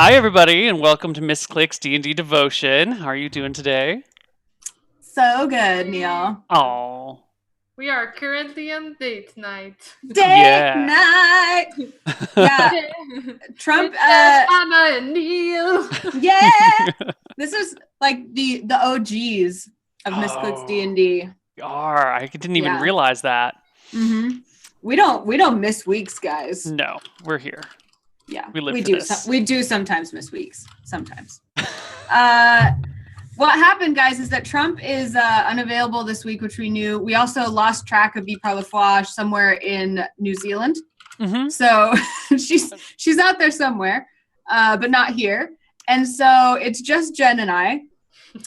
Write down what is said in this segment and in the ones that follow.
Hi, everybody, and welcome to Misscliks D&D Devotion. How are you doing today? So good, Neil. Oh, We are currently on date night. Date Yeah. night. Yeah, Trump. Anna and Neil. Yeah, this is like the OGs of Misscliks Oh. D&D. I didn't even Yeah. realize that. Mm-hmm. We don't miss weeks, guys. No, we're here. Yeah, We live we for do. this. We do sometimes miss weeks. Sometimes. What happened, guys, is that Trump is unavailable this week, which we knew. We also lost track of Bi Parlefouage somewhere in New Zealand. Mm-hmm. So she's out there somewhere, but not here. And so it's just Jen and I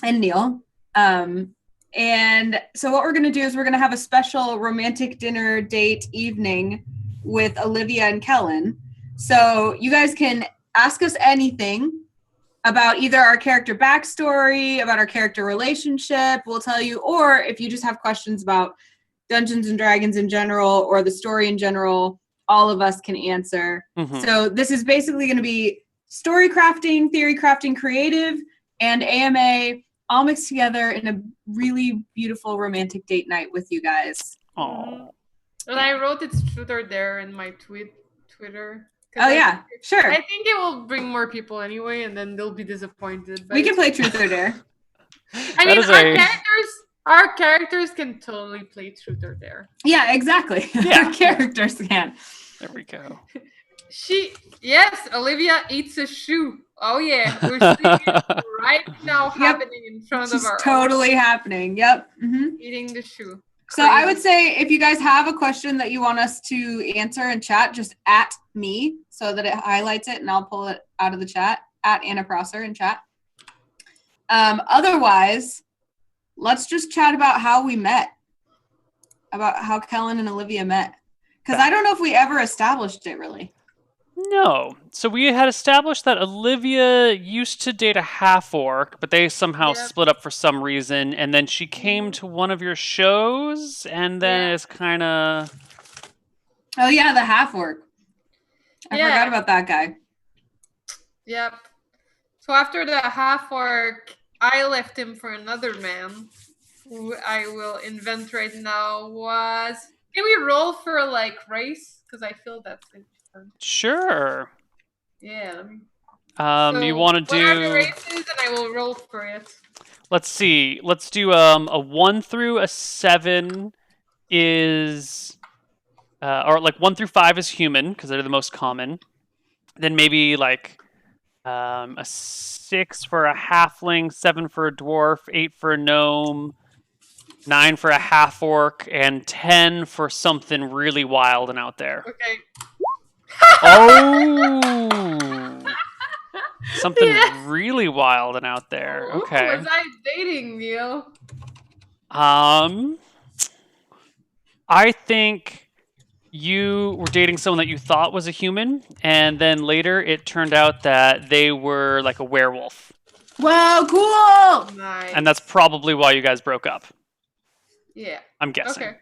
and Neil. And so what we're going to do is we're going to have a special romantic dinner date evening with Olivia and Kellen. So you guys can ask us anything about either our character backstory, about our character relationship, we'll tell you, or if you just have questions about Dungeons and Dragons in general or the story in general, all of us can answer. Mm-hmm. So this is basically going to be story crafting, theory crafting, creative, and AMA all mixed together in a really beautiful romantic date night with you guys. Oh. And I wrote it's truth or dare in my Twitter. Oh, yeah, sure. I think it will bring more people anyway, and then they'll be disappointed. But We can play truth or dare. I mean, our characters can totally play truth or dare. Yeah, exactly. Yeah. Our characters can. There we go. Yes, Olivia eats a shoe. Oh yeah, we're seeing it right now happening in front of our totally happening. Yep. Mm-hmm. Eating the shoe. So I would say if you guys have a question that you want us to answer in chat, just at me so that it highlights it and I'll pull it out of the chat, at Anna Prosser in chat. Otherwise, let's just chat about how we met, about how Kellen and Olivia met. Because I don't know if we ever established it really. No. So we had established that Olivia used to date a half-orc, but they somehow split up for some reason, and then she came to one of your shows, and then it's kind of... Oh, yeah, the half-orc. I forgot about that guy. Yep. So after the half-orc, I left him for another man, who I will invent right now was... Can we roll for, like, race? Because I feel that's interesting. Sure. Yeah. Let me... So you want to do... What are the races, and I will roll for it. Let's see. Let's do a 1 through a 7 is... or like 1 through 5 is human, because they're the most common. Then maybe like a 6 for a halfling, 7 for a dwarf, 8 for a gnome, 9 for a half-orc, and 10 for something really wild and out there. Okay. Oh! Something really wild and out there. Okay. Who was I dating, Neil? I think you were dating someone that you thought was a human, and then later it turned out that they were like a werewolf. Wow, cool! Nice. And that's probably why you guys broke up. Yeah. I'm guessing. Okay.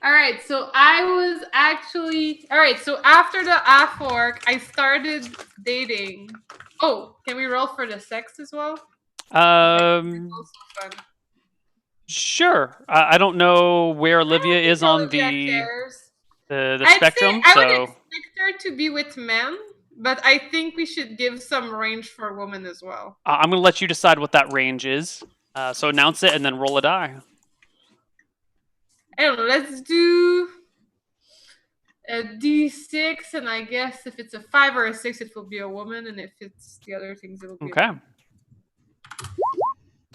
All right, so I was actually... All right, so after the half-orc, I started dating... Oh, can we roll for the sex as well? Sure. I don't know where Olivia is on the spectrum. I would expect her to be with men, but I think we should give some range for women as well. I'm going to let you decide what that range is. So announce it and then roll a die. I don't know, let's do a D6, and I guess if it's a 5 or a 6, it will be a woman, and if it's the other things, it will be okay.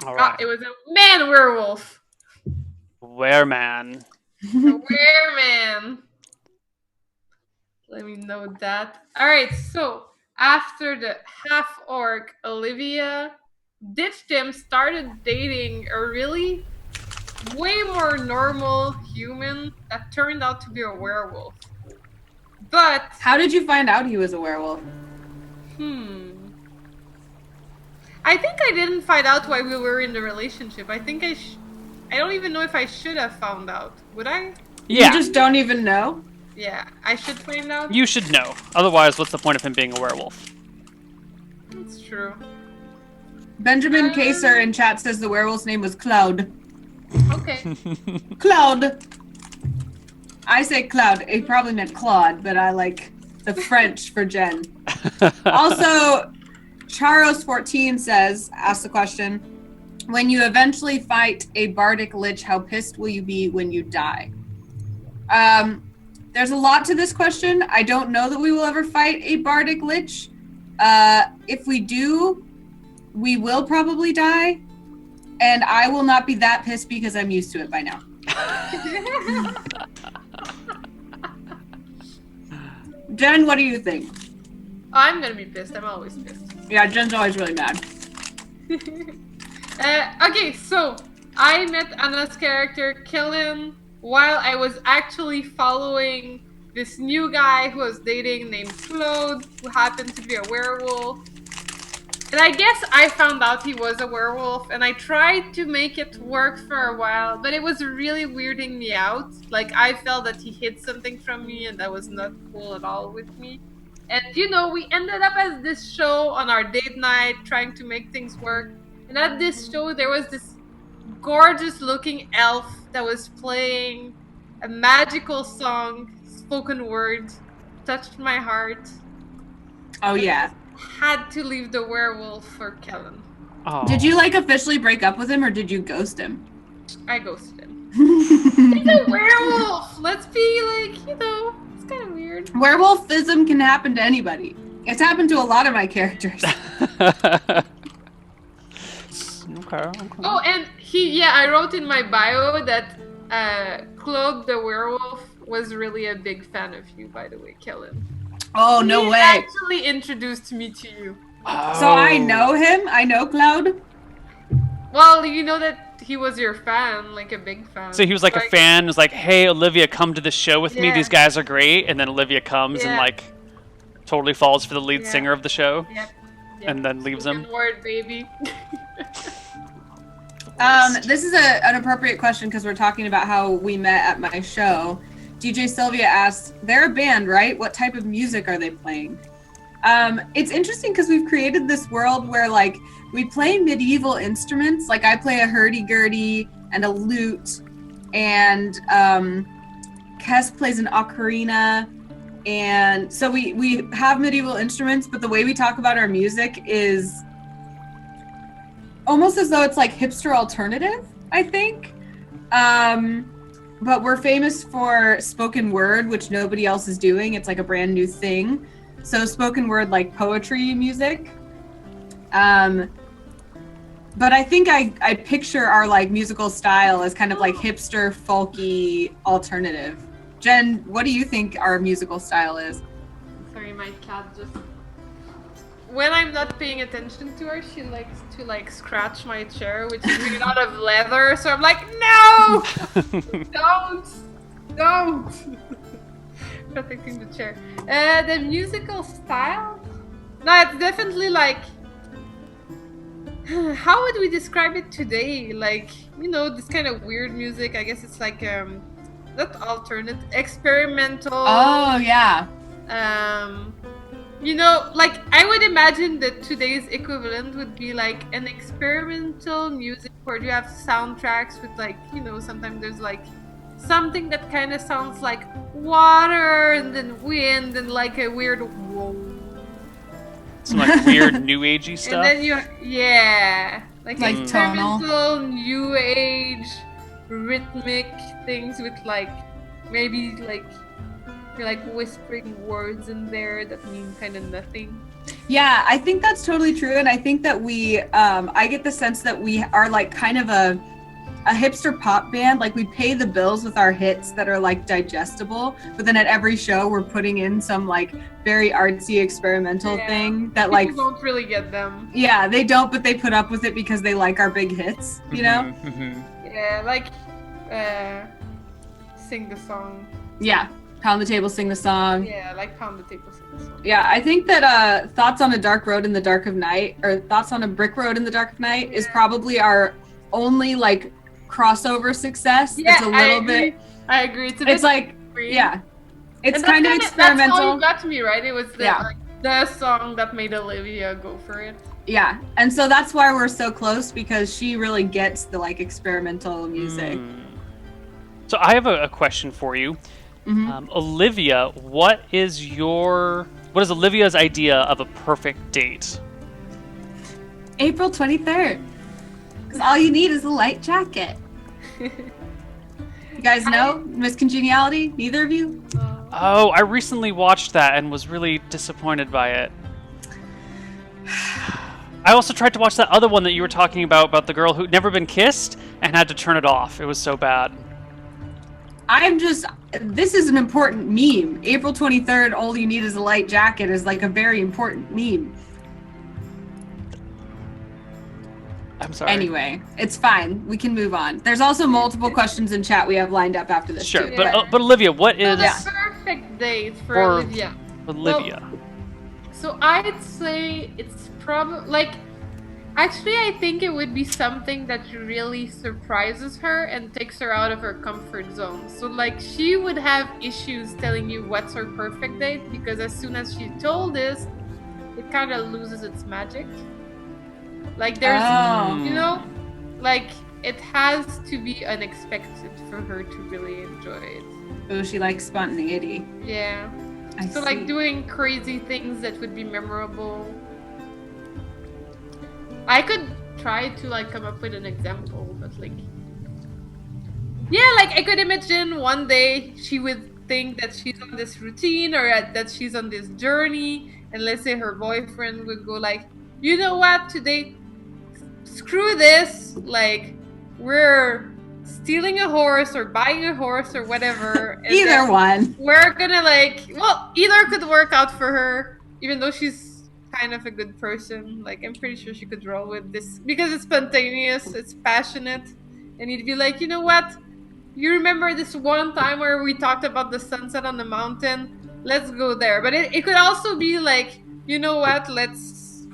A All right. it was a man werewolf. Wereman. A wereman. Let me note that. All right, so after the half-orc, Olivia ditched him, started dating a really way more normal human that turned out to be a werewolf. But how did you find out he was a werewolf? I think I didn't find out why we were in the relationship. I think I don't even know if I should have found out. Would I? Yeah. You just don't even know? Yeah, I should find out. You should know. Otherwise, what's the point of him being a werewolf? true. Benjamin Kaser in chat says the werewolf's name was Cloud. Okay. Cloud. I say Cloud. It probably meant Claude, but I like the French for Jen. Also, Charos14 asks the question, when you eventually fight a bardic lich, how pissed will you be when you die? There's a lot to this question. I don't know that we will ever fight a bardic lich. If we do, we will probably die. And I will not be that pissed because I'm used to it by now. Jen, what do you think? I'm gonna be pissed. I'm always pissed. Yeah, Jen's always really mad. Okay, so I met Anna's character, Killen, while I was actually following this new guy who I was dating named Claude, who happened to be a werewolf. And I guess I found out he was a werewolf, and I tried to make it work for a while, but it was really weirding me out. Like, I felt that he hid something from me, and that was not cool at all with me. And, you know, we ended up at this show on our date night, trying to make things work. And at this show, there was this gorgeous-looking elf that was playing a magical song, spoken word, touched my heart. Oh, yeah. Had to leave the werewolf for Kellen. Oh. Did you, like, officially break up with him, or did you ghost him? I ghosted him. He's a werewolf! Let's be like, you know, it's kind of weird. Werewolfism can happen to anybody. It's happened to a lot of my characters. Okay. Oh, and I wrote in my bio that Claude the werewolf was really a big fan of you, by the way, Kellen. Oh, no He way. actually introduced me to you. So I know him? I know Cloud? Well, you know that he was your fan, like a big fan. So he was like a fan, was like, hey, Olivia, come to the show with me. Yeah. These guys are great. And then Olivia comes and, Yeah. like, totally falls for the lead Yeah. singer of the show. Yep. And then leaves him. Spoken word, baby. This is an appropriate question because we're talking about how we met at my show. DJ Sylvia asked, they're a band, right? What type of music are they playing? It's interesting because we've created this world where, like, we play medieval instruments. Like, I play a hurdy-gurdy and a lute, and Kes plays an ocarina. And so we have medieval instruments, but the way we talk about our music is almost as though it's like hipster alternative, I think. But we're famous for spoken word, which nobody else is doing. It's like a brand new thing. So spoken word, like poetry music. But I think I picture our like musical style as kind of like hipster, folky alternative. Jen, what do you think our musical style is? Sorry, my cat just... When I'm not paying attention to her, she likes to like scratch my chair, which is made out of leather. So I'm like, no! Don't! Protecting the chair. The musical style? No, it's definitely like... How would we describe it today? Like, you know, this kind of weird music. I guess it's like, not alternate, experimental. Oh, yeah. You know, like, I would imagine that today's equivalent would be like an experimental music where you have soundtracks with, like, you know, sometimes there's like something that kind of sounds like water and then wind and like a weird whoa. Some like weird new agey stuff. And then like tonal, experimental new age rhythmic things with like maybe like you're like whispering words in there that mean kind of nothing. Yeah, I think that's totally true, and I think that we I get the sense that we are like kind of a hipster pop band. Like, we pay the bills with our hits that are like digestible, but then at every show we're putting in some like very artsy experimental thing that like people don't really get them. Yeah, they don't, but they put up with it because they like our big hits, you know? Yeah, like sing the song. Yeah, pound the table, sing the song. Yeah, like pound the table, sing the song. Yeah, I think that Thoughts on a Dark Road in the Dark of Night, or Thoughts on a Brick Road in the Dark of Night is probably our only like crossover success. Yeah, it's a little bit. I agree. It's like free. Yeah, it's And kind of experimental. That's how you got to me, right? It was the song that made Olivia go for it. Yeah, and so that's why we're so close, because she really gets the like experimental music. So I have a question for you. Olivia, what is Olivia's idea of a perfect date? April 23rd. Because all you need is a light jacket. You guys know Miss Congeniality? Neither of you? Oh, I recently watched that and was really disappointed by it. I also tried to watch that other one that you were talking about the girl who'd never been kissed and had to turn it off. It was so bad. This is an important meme. April 23rd, all you need is a light jacket is like a very important meme. I'm sorry. Anyway, it's fine. We can move on. There's also multiple questions in chat we have lined up after this. Sure, too, but Olivia, what is the perfect date for Olivia? Olivia. Well, so I'd say it's probably like, actually, I think it would be something that really surprises her and takes her out of her comfort zone. So like, she would have issues telling you what's her perfect date, because as soon as she told this, it kind of loses its magic. Like there's, you know, like it has to be unexpected for her to really enjoy it. Oh, she likes spontaneity. Yeah. I so see. like doing crazy things that would be memorable. I could try to like come up with an example, but like, yeah, like I could imagine one day she would think that she's on this routine or that she's on this journey, and let's say her boyfriend would go like, you know what, today, screw this, like we're stealing a horse or buying a horse or whatever. And either one. We're gonna like, well, either could work out for her, even though she's kind of a good person. Like I'm pretty sure she could roll with this because it's spontaneous, it's passionate, and you'd be like, you know what? You remember this one time where we talked about the sunset on the mountain? Let's go there. But it could also be like, you know what? Let's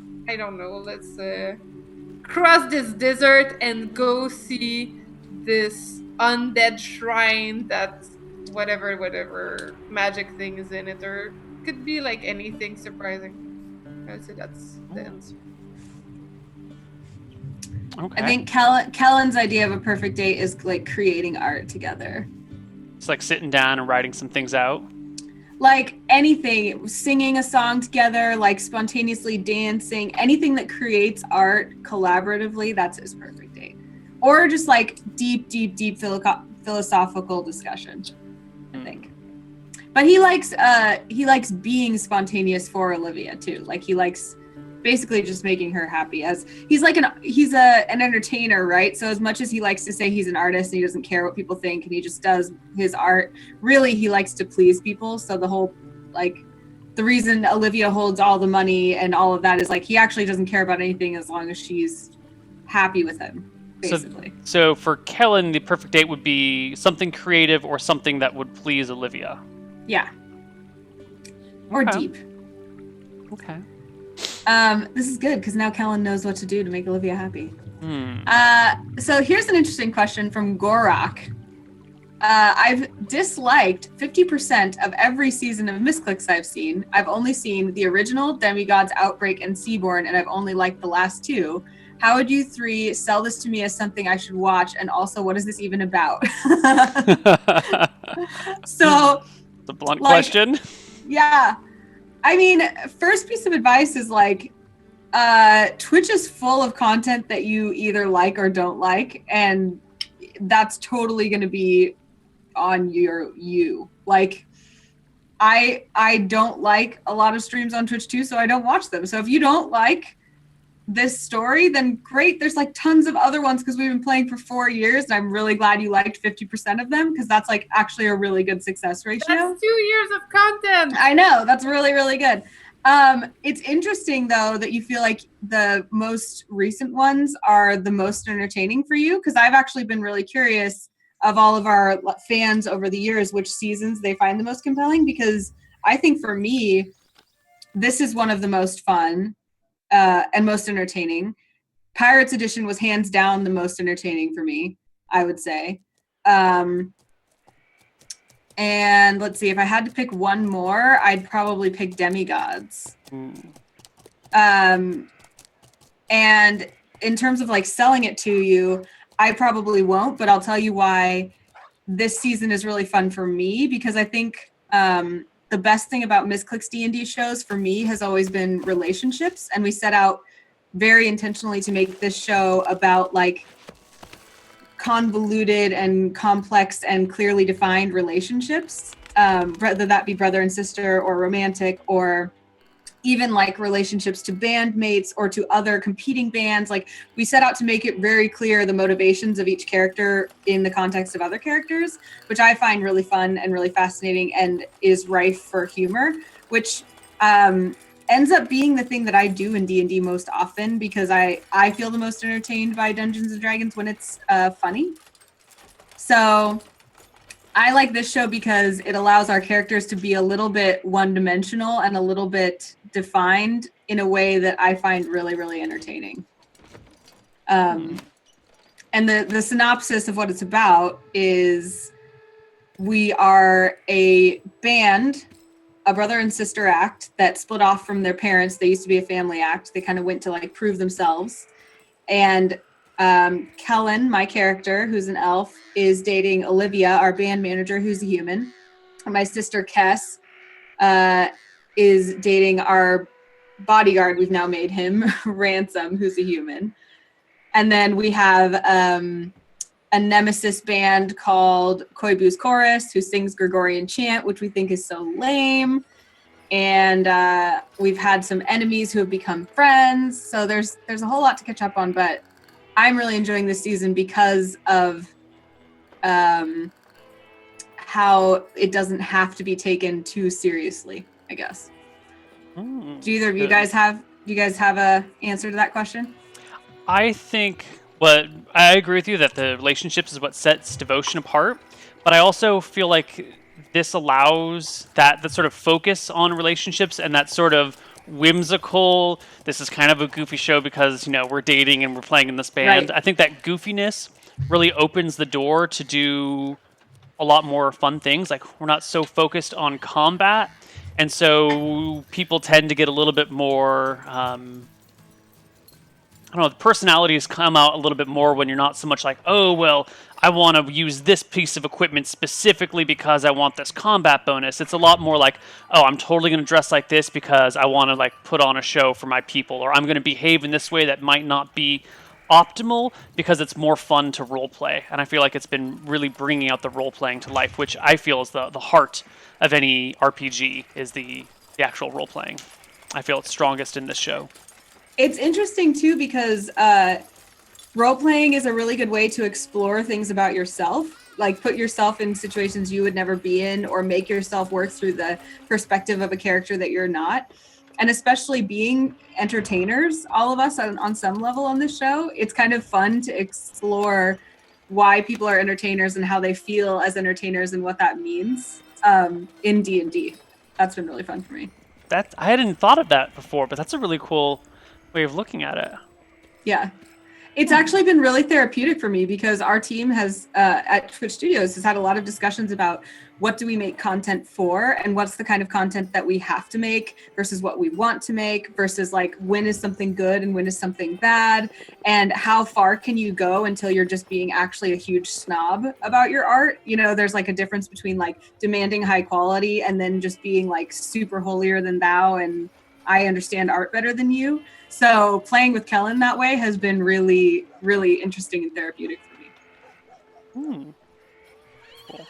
cross this desert and go see this undead shrine that whatever magic thing is in it, or it could be like anything surprising. I would say that's the answer. Okay. I think Kellen's idea of a perfect date is like creating art together. It's like sitting down and writing some things out. Like anything, singing a song together, like spontaneously dancing, anything that creates art collaboratively, that's his perfect date. Or just like deep philosophical discussion, I think. But he likes being spontaneous for Olivia too. Like he likes basically just making her happy, as he's an entertainer, right? So as much as he likes to say he's an artist and he doesn't care what people think and he just does his art, really he likes to please people. So the whole, like, the reason Olivia holds all the money and all of that is like he actually doesn't care about anything as long as she's happy with him, basically. So for Kellen, the perfect date would be something creative or something that would please Olivia. Yeah. Or deep. Okay. This is good because now Kellen knows what to do to make Olivia happy. So here's an interesting question from Gorak. I've disliked 50% of every season of Misscliks I've seen. I've only seen the original, Demigods, Outbreak, and Seaborn, and I've only liked the last two. How would you three sell this to me as something I should watch? And also, what is this even about? So, it's a blunt question. Yeah. I mean, first piece of advice is like, Twitch is full of content that you either like or don't like, and that's totally going to be on you. Like, I don't like a lot of streams on Twitch too, so I don't watch them. So if you don't like this story, then great. There's like tons of other ones because we've been playing for 4 years, and I'm really glad you liked 50% of them because that's like actually a really good success ratio. That's 2 years of content. I know, that's really, really good. It's interesting though that you feel like the most recent ones are the most entertaining for you, because I've actually been really curious of all of our fans over the years which seasons they find the most compelling, because I think for me this is one of the most fun and most entertaining. Pirates Edition was hands down the most entertaining for me, I would say. And let's see, if I had to pick one more, I'd probably pick Demigods. And in terms of like selling it to you, I probably won't, but I'll tell you why this season is really fun for me, because I think the best thing about Misscliks D&D shows for me has always been relationships. And we set out very intentionally to make this show about like convoluted and complex and clearly defined relationships, whether that be brother and sister or romantic, or even like relationships to bandmates or to other competing bands. Like we set out to make it very clear the motivations of each character in the context of other characters, which I find really fun and really fascinating and is rife for humor, which ends up being the thing that I do in D&D most often, because I feel the most entertained by Dungeons and Dragons when it's funny. So I like this show because it allows our characters to be a little bit one-dimensional and a little bit defined in a way that I find really, really entertaining. And the synopsis of what it's about is we are a band, a brother and sister act that split off from their parents. They used to be a family act. They kind of went to like prove themselves. And Kellen, my character, who's an elf, is dating Olivia, our band manager, who's a human. And my sister, Kess, is dating our bodyguard, we've now made him, Ransom, who's a human. And then we have a nemesis band called Koibu's Chorus, who sings Gregorian chant, which we think is so lame. And we've had some enemies who have become friends. So there's a whole lot to catch up on, but I'm really enjoying this season because of how it doesn't have to be taken too seriously, I guess. Do either of you guys have a answer to that question? I think I agree with you that the relationships is what sets devotion apart, but I also feel like this allows that sort of focus on relationships and that sort of whimsical, this is kind of a goofy show because, you know, we're dating and we're playing in this band. Right. I think that goofiness really opens the door to do a lot more fun things. Like, we're not so focused on combat, and so people tend to get a little bit more I don't know, the personalities come out a little bit more when you're not so much like, oh, well, I want to use this piece of equipment specifically because I want this combat bonus. It's a lot more like, oh, I'm totally going to dress like this because I want to like put on a show for my people, or I'm going to behave in this way that might not be optimal because it's more fun to role play. And I feel like it's been really bringing out the role playing to life, which I feel is the heart of any RPG, is the actual role playing. I feel it's strongest in this show. It's interesting too, because role-playing is a really good way to explore things about yourself, like put yourself in situations you would never be in, or make yourself work through the perspective of a character that you're not. And especially being entertainers, all of us on some level on this show, it's kind of fun to explore why people are entertainers and how they feel as entertainers and what that means in D&D. That's been really fun for me. I hadn't thought of that before, but that's a really cool way of looking at it. Yeah. It's actually been really therapeutic for me, because our team has at Twitch Studios has had a lot of discussions about what do we make content for, and what's the kind of content that we have to make versus what we want to make, versus like when is something good and when is something bad, and how far can you go until you're just being actually a huge snob about your art. You know, there's like a difference between like demanding high quality and then just being like super holier than thou and I understand art better than you. So playing with Kellen that way has been really, really interesting and therapeutic for me. Cool.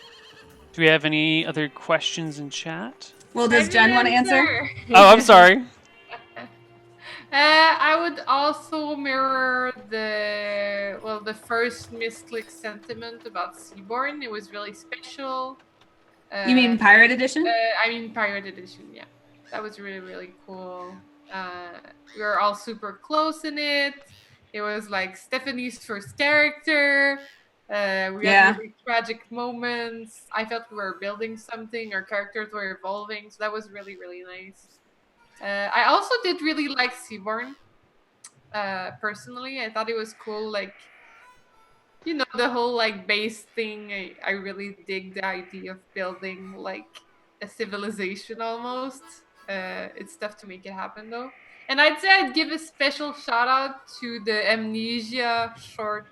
Do we have any other questions in chat? Well, does Jen want to answer? Oh, I'm sorry. I would also mirror the first Misscliks sentiment about Seaborn. It was really special. You mean Pirate Edition? I mean Pirate Edition, yeah. That was really, really cool. We were all super close in it. It was like Stephanie's first character. We had really tragic moments. I felt we were building something. Our characters were evolving. So that was really, really nice. I also did really like Seaborn. Personally, I thought it was cool. Like, you know, the whole like base thing. I really dig the idea of building like a civilization almost. It's tough to make it happen though. And I'd say I'd give a special shout out to the Amnesia short.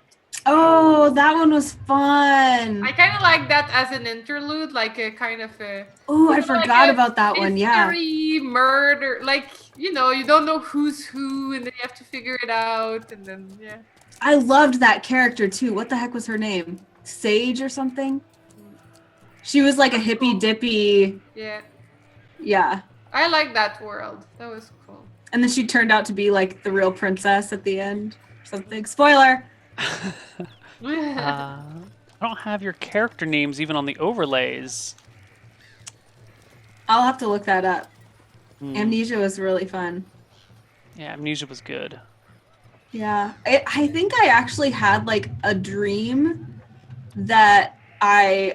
Oh, that one was fun. I kind of like that as an interlude, like a kind of a. Oh, I like forgot a about that one. Yeah. mystery, murder, like you don't know who's who, and then you have to figure it out, and then yeah. I loved that character too. What the heck was her name? Sage or something? She was like a hippy dippy. Yeah. Yeah. I like that world. That was cool. And then she turned out to be like the real princess at the end. Something. Spoiler. I don't have your character names even on the overlays. I'll have to look that up. Amnesia was really fun. Yeah, Amnesia was good. Yeah. I think I actually had like a dream that I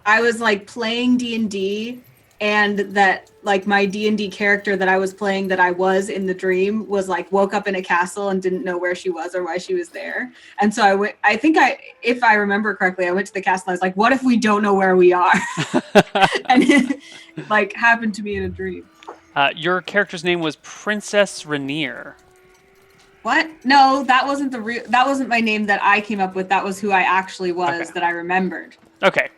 was like playing D&D, and that like my D&D character that I was playing, that I was in the dream, was like woke up in a castle and didn't know where she was or why she was there. And so if I remember correctly, I went to the castle and I was like, what if we don't know where we are? And it like happened to me in a dream. Your character's name was Princess Rainier. What? No, that wasn't that wasn't my name that I came up with. That was who I actually was, that I remembered. Okay.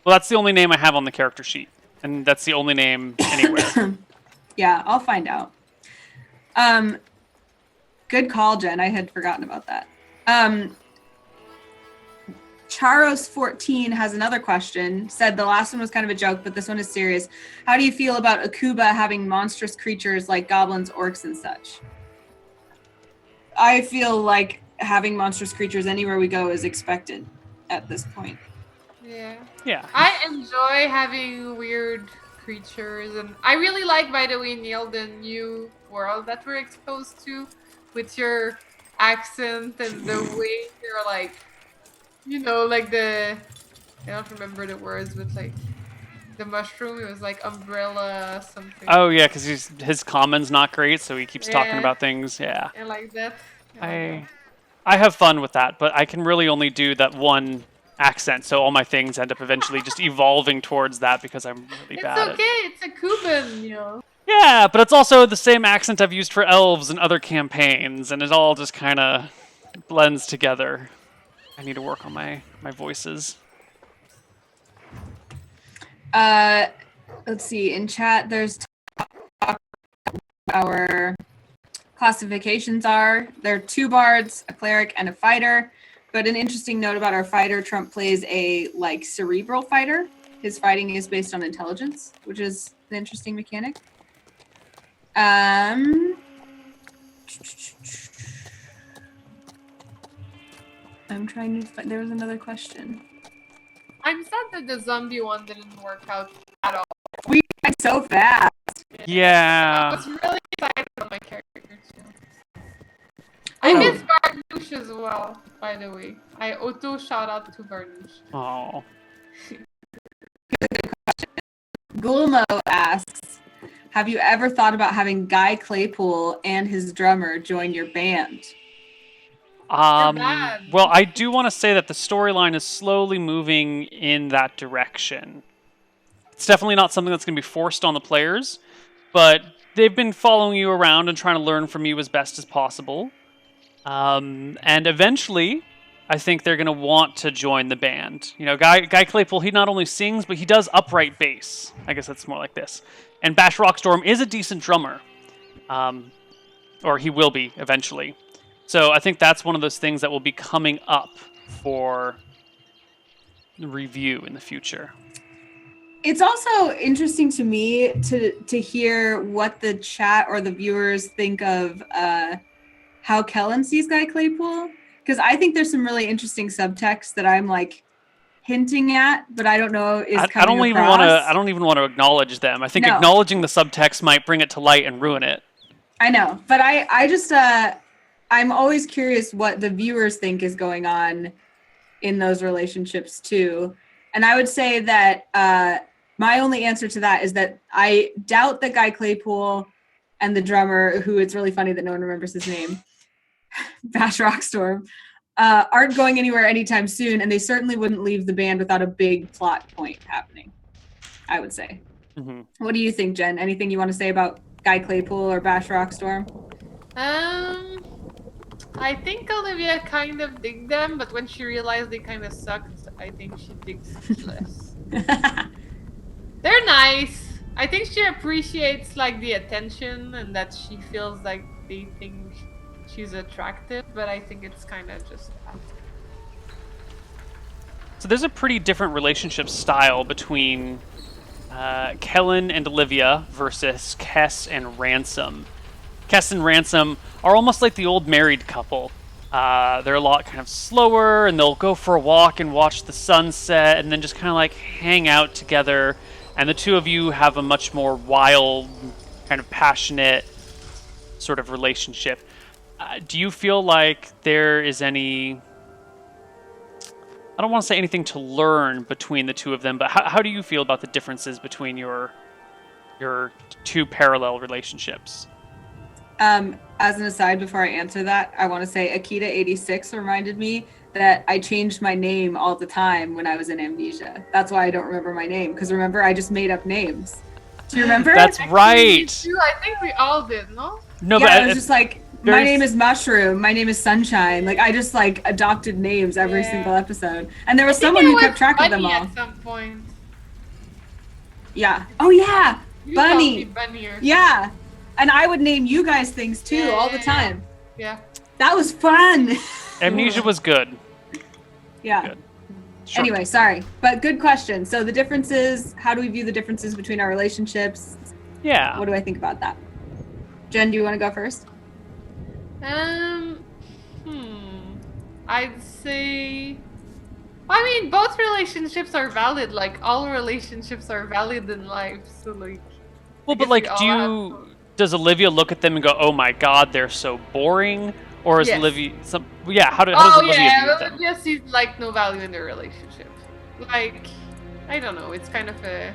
Well, that's the only name I have on the character sheet. And that's the only name anywhere. Yeah, I'll find out. Good call, Jen. I had forgotten about that. Charos14 has another question. Said the last one was kind of a joke, but this one is serious. How do you feel about Akuba having monstrous creatures like goblins, orcs, and such? I feel like having monstrous creatures anywhere we go is expected at this point. Yeah. Yeah. I enjoy having weird creatures, and I really like, by the way, Neil, the new world that we're exposed to with your accent and the way you're like, like I don't remember the words, but like the mushroom, it was like umbrella something. Oh yeah, because his common's not great, so he keeps talking about things. Yeah. I like that. I have fun with that, but I can really only do that one accent, so all my things end up eventually just evolving towards that because I'm really bad at it. It's okay, it's a Cuban, Yeah, but it's also the same accent I've used for elves and other campaigns, and it all just kind of blends together. I need to work on my voices. Let's see. In chat, there's our classifications are. There are 2 bards, a cleric, and a fighter. But an interesting note about our fighter, Trump plays a like cerebral fighter. His fighting is based on intelligence, which is an interesting mechanic. I'm trying to find. There was another question. I'm sad that the zombie one didn't work out at all. We went so fast. Yeah. I was really excited about my character too. I miss Barnouche as well, by the way. I auto shout out to Barnouche. Oh. Gulmo asks, have you ever thought about having Guy Claypool and his drummer join your band? Well, I do want to say that the storyline is slowly moving in that direction. It's definitely not something that's going to be forced on the players, but they've been following you around and trying to learn from you as best as possible. And eventually, I think they're going to want to join the band. Guy Claypool, he not only sings, but he does upright bass. I guess that's more like this. And Bash Rockstorm is a decent drummer. Or he will be eventually. So I think that's one of those things that will be coming up for review in the future. It's also interesting to me to hear what the chat or the viewers think of how Kellen sees Guy Claypool, because I think there's some really interesting subtext that I'm like hinting at, but I don't know is coming I don't even want to acknowledge them. I think acknowledging the subtext might bring it to light and ruin it. I know, but I just I'm always curious what the viewers think is going on in those relationships too. And I would say that my only answer to that is that I doubt that Guy Claypool and the drummer, who it's really funny that no one remembers his name, Bash Rockstorm, aren't going anywhere anytime soon, and they certainly wouldn't leave the band without a big plot point happening, I would say. Mm-hmm. What do you think, Jen? Anything you want to say about Guy Claypool or Bash Rockstorm? I think Olivia kind of digged them, but when she realized they kind of sucked, I think she digs less. They're nice. I think she appreciates like the attention and that she feels like they think she's attractive, but I think it's kind of just that. So there's a pretty different relationship style between Kellen and Olivia versus Kess and Ransom. Kess and Ransom are almost like the old married couple. They're a lot kind of slower, and they'll go for a walk and watch the sunset, and then just kind of like hang out together. And the two of you have a much more wild, kind of passionate sort of relationship. Do you feel like there is any... I don't want to say anything to learn between the two of them, but how do you feel about the differences between your two parallel relationships? As an aside, before I answer that, I want to say Akita86 reminded me that I changed my name all the time when I was in Amnesia. That's why I don't remember my name, because remember, I just made up names. Do you remember? That's right. Too. I think we all did, no? No, yeah, but I was just like, my name is Mushroom, my name is Sunshine. Like, I just like adopted names every single episode. And there was someone who kept track of them all. At some point. Yeah. Oh yeah, You Bunny. Bunny or yeah. And I would name you guys things too all the time. Yeah. That was fun. Amnesia was good. Yeah. Good. Sure. Anyway, sorry. But good question. So the differences, how do we view the differences between our relationships? Yeah. What do I think about that? Jen, do you want to go first? I'd say... I mean, both relationships are valid. Like, all relationships are valid in life. So, like... Well, but, like, does Olivia look at them and go, oh my god, they're so boring? Or is Olivia... how does Olivia view them? Olivia sees, like, no value in their relationship. Like, I don't know. It's kind of a...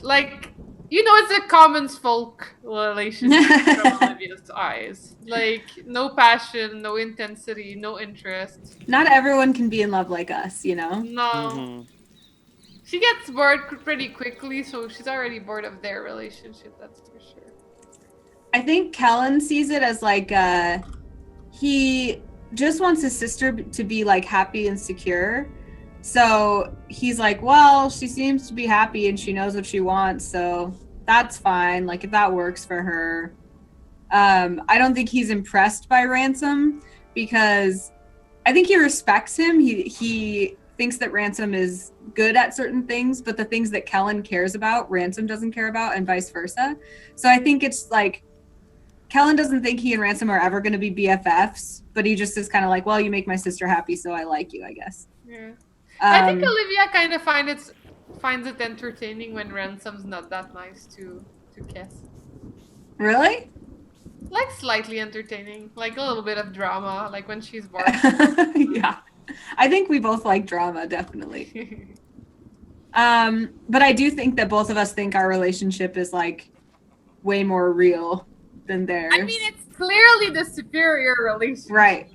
Like... You know, it's a common folk relationship from Olivia's eyes. Like, no passion, no intensity, no interest. Not everyone can be in love like us, you know? No. Mm-hmm. She gets bored pretty quickly, so she's already bored of their relationship, that's for sure. I think Kellen sees it as like, he just wants his sister to be like happy and secure. So he's like, well, she seems to be happy and she knows what she wants, so that's fine. Like, if that works for her. I don't think he's impressed by Ransom because I think he respects him. He thinks that Ransom is good at certain things, but the things that Kellen cares about, Ransom doesn't care about, and vice versa. So I think it's like, Kellen doesn't think he and Ransom are ever going to be BFFs, but he just is kind of like, well, you make my sister happy, so I like you, I guess. Yeah. I think Olivia kind of finds it entertaining when Ransom's not that nice to Kess. Really? Like, slightly entertaining. Like, a little bit of drama, like when she's bored. Yeah. I think we both like drama, definitely. But I do think that both of us think our relationship is, like, way more real than theirs. I mean, it's clearly the superior relationship. Right.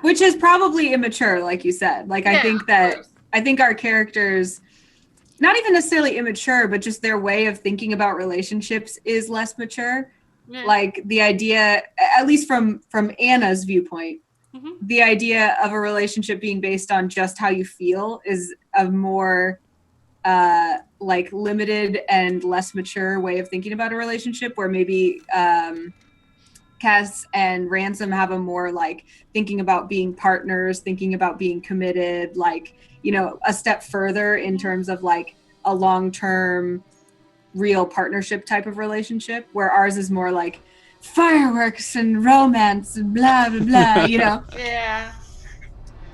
Which is probably immature, like you said. Like, I think our characters, not even necessarily immature, but just their way of thinking about relationships is less mature. Yeah. Like, the idea, at least from Anna's viewpoint, the idea of a relationship being based on just how you feel is a more like limited and less mature way of thinking about a relationship, where maybe Cass and Ransom have a more like thinking about being partners, thinking about being committed, like, you know, a step further in terms of like a long-term real partnership type of relationship, where ours is more like fireworks and romance and blah blah blah, you know. Yeah,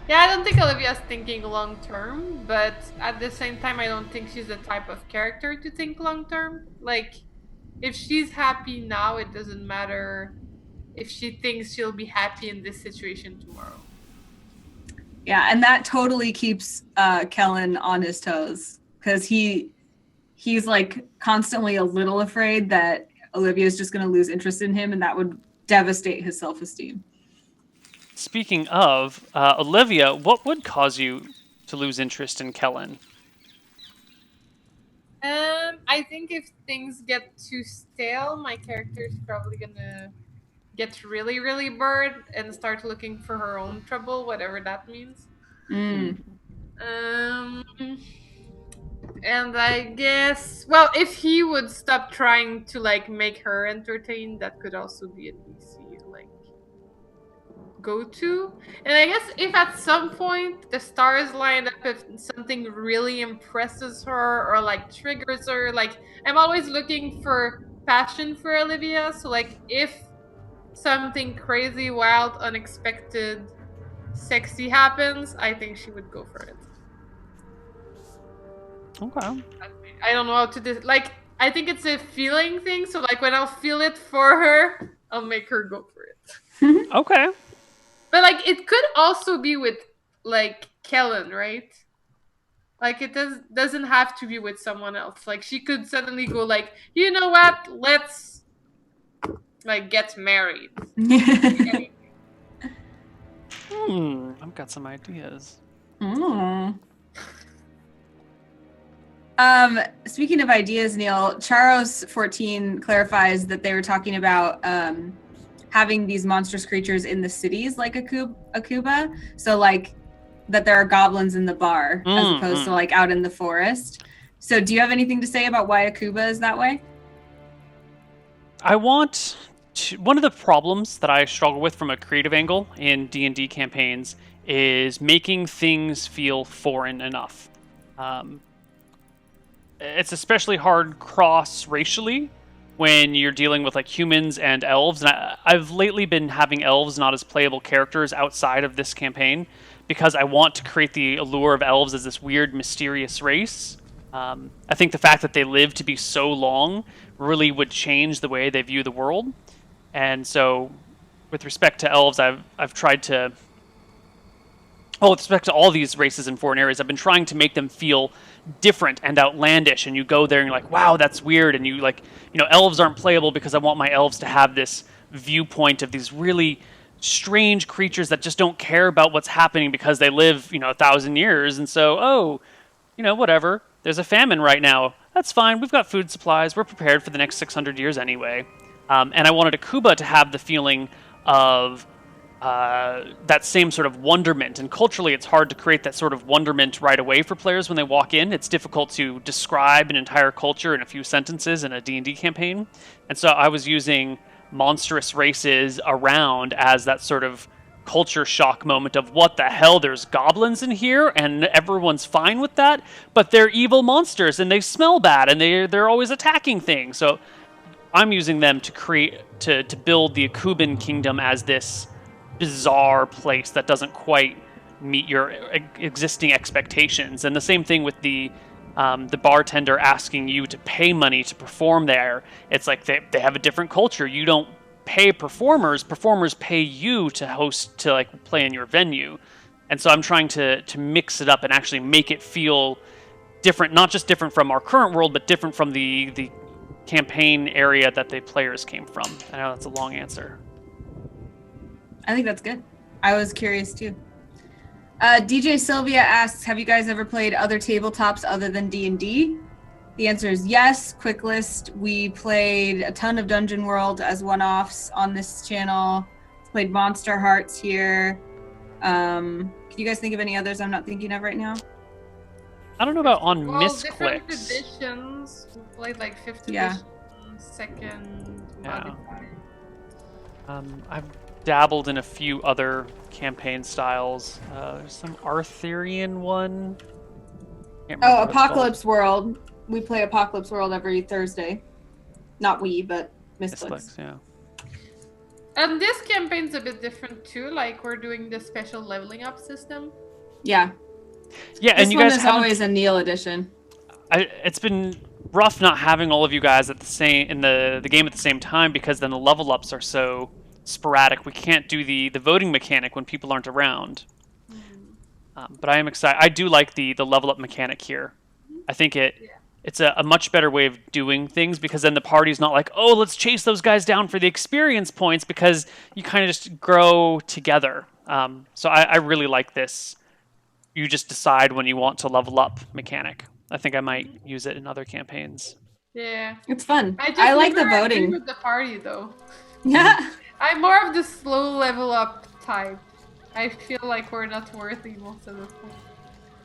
I don't think Olivia's thinking long term, but at the same time I don't think she's the type of character to think long term. Like, if she's happy now, it doesn't matter if she thinks she'll be happy in this situation tomorrow. Yeah, and that totally keeps Kellen on his toes, because he's like constantly a little afraid that Olivia's just going to lose interest in him, and that would devastate his self-esteem. Speaking of, Olivia, what would cause you to lose interest in Kellen? I think if things get too stale, my character is probably gonna get really, really bored and start looking for her own trouble, whatever that means. Mm. Um, and I guess, well, if he would stop trying to like make her entertained, that could also be an easy like go to. And I guess if at some point the stars line up, if something really impresses her or like triggers her, like I'm always looking for passion for Olivia. So like if something crazy, wild, unexpected, sexy happens, I think she would go for it. Okay. I don't know how to like. I think it's a feeling thing. So like when I'll feel it for her, I'll make her go for it. Okay. But like it could also be with like Kellen, right? Like it doesn't have to be with someone else. Like she could suddenly go like, you know what? Let's like get married. I've got some ideas. Mm. Speaking of ideas, Neil, Charos14 clarifies that they were talking about having these monstrous creatures in the cities like Akuba. So like that there are goblins in the bar as opposed to like out in the forest. So do you have anything to say about why Akuba is that way? I want one of the problems that I struggle with from a creative angle in D&D campaigns is making things feel foreign enough. It's especially hard cross-racially when you're dealing with like humans and elves. And I've lately been having elves not as playable characters outside of this campaign because I want to create the allure of elves as this weird, mysterious race. I think the fact that they live to be so long really would change the way they view the world. And so, with respect to elves, I've tried to... Well, with respect to all these races in foreign areas, I've been trying to make them feel different and outlandish, and you go there and you're like, wow, that's weird, and you like, elves aren't playable because I want my elves to have this viewpoint of these really strange creatures that just don't care about what's happening because they live, 1,000 years, and so, whatever, there's a famine right now, that's fine, we've got food supplies, we're prepared for the next 600 years anyway. And I wanted Akuba to have the feeling of that same sort of wonderment. And culturally, it's hard to create that sort of wonderment right away for players when they walk in. It's difficult to describe an entire culture in a few sentences in a D&D campaign. And so I was using monstrous races around as that sort of culture shock moment of what the hell, there's goblins in here and everyone's fine with that, but they're evil monsters and they smell bad and they're always attacking things. So I'm using them to create to build the Akuban kingdom as this bizarre place that doesn't quite meet your existing expectations. And the same thing with the bartender asking you to pay money to perform there. It's like they have a different culture. You don't pay performers pay you to host, to like play in your venue. And so I'm trying to mix it up and actually make it feel different, not just different from our current world, but different from the campaign area that the players came from. I know that's a long answer. I think that's good. I was curious too. DJ Sylvia asks, have you guys ever played other tabletops other than D&D? The answer is yes. Quick list. We played a ton of Dungeon World as one-offs on this channel. Played Monster Hearts here. Can you guys think of any others I'm not thinking of right now? I don't know about on different Misscliks. editions. We played like 5th Yeah. edition, second, Yeah. modified. I've dabbled in a few other campaign styles. There's some Arthurian one. Can't remember Oh, what it's called. Apocalypse World. We play Apocalypse World every Thursday. Not we, but Misscliks. Misscliks, yeah. And this campaign's a bit different too. Like we're doing the special leveling up system. Yeah. Yeah, This and you one guys is haven't... always a Neil edition. It's been rough not having all of you guys at the same in the game at the same time, because then the level ups are so sporadic. We can't do the voting mechanic when people aren't around. But I am excited. I do like the level up mechanic here. I think it's a much better way of doing things, because then the party's not like, oh, let's chase those guys down for the experience points, because you kind of just grow together. So I really like this. You just decide when you want to level up mechanic. I think I might use it in other campaigns. Yeah. It's fun. I just I like the never agree voting. with the party though. Yeah. I'm more of the slow level up type. I feel like we're not worthy most of the time.